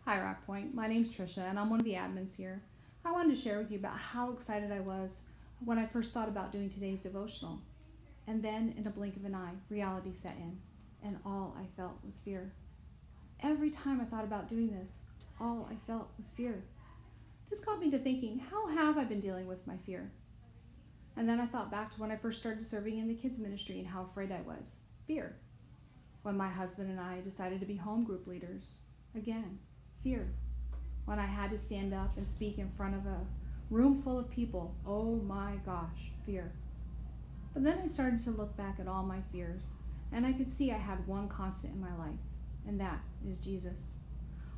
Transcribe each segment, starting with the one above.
Hi, ROCKPOINT. My name's Tricia, and I'm one of the admins here. I wanted to share with you about how excited I was when I first thought about doing today's devotional. And then, in a blink of an eye, reality set in, and all I felt was fear. Every time I thought about doing this, all I felt was fear. This got me to thinking, how have I been dealing with my fear? And then I thought back to when I first started serving in the kids ministry and how afraid I was. Fear. When my husband and I decided to be home group leaders. Again, fear. When I had to stand up and speak in front of a room full of people. Oh my gosh, fear. But then I started to look back at all my fears, and I could see I had one constant in my life, and that is Jesus.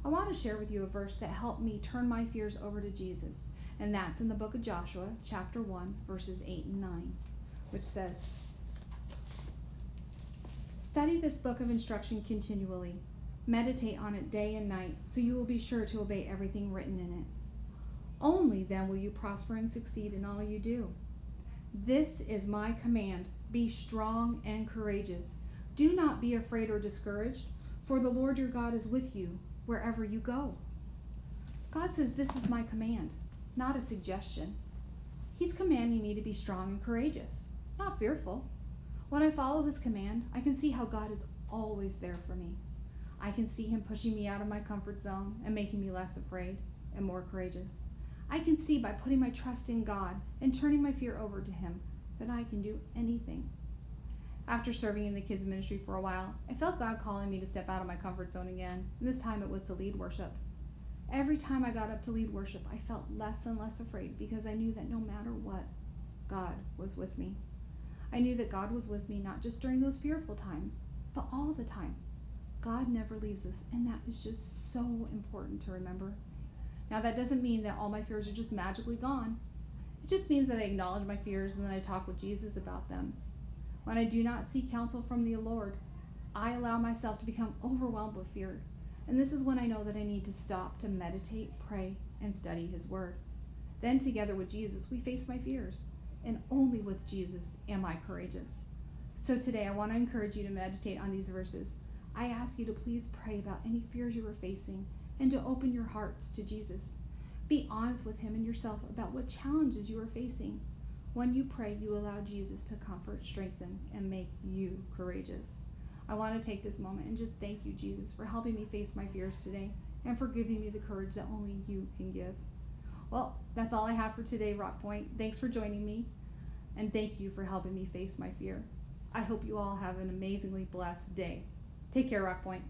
I want to share with you a verse that helped me turn my fears over to Jesus, and that's in the book of Joshua, chapter 1, verses 8 and 9, which says, "Study this book of instruction continually. Meditate on it day and night, so you will be sure to obey everything written in it. Only then will you prosper and succeed in all you do. This is my command. Be strong and courageous. Do not be afraid or discouraged, for the Lord your God is with you wherever you go." God says this is my command, not a suggestion. He's commanding me to be strong and courageous, not fearful. When I follow his command, I can see how God is always there for me. I can see him pushing me out of my comfort zone and making me less afraid and more courageous. I can see by putting my trust in God and turning my fear over to him that I can do anything. After serving in the kids ministry for a while, I felt God calling me to step out of my comfort zone again, and this time it was to lead worship. Every time I got up to lead worship, I felt less and less afraid because I knew that no matter what, God was with me. I knew that God was with me not just during those fearful times, but all the time. God never leaves us, and that is just so important to remember. Now, that doesn't mean that all my fears are just magically gone. It just means that I acknowledge my fears and then I talk with Jesus about them. When I do not seek counsel from the Lord, I allow myself to become overwhelmed with fear. And this is when I know that I need to stop to meditate, pray, and study his word. Then together with Jesus, we face my fears. And only with Jesus am I courageous. So today I want to encourage you to meditate on these verses. I ask you to please pray about any fears you are facing and to open your hearts to Jesus. Be honest with him and yourself about what challenges you are facing. When you pray, you allow Jesus to comfort, strengthen, and make you courageous. I want to take this moment and just thank you, Jesus, for helping me face my fears today and for giving me the courage that only you can give. Well, that's all I have for today, ROCKPOINT. Thanks for joining me, and thank you for helping me face my fear. I hope you all have an amazingly blessed day. Take care, ROCKPOINT.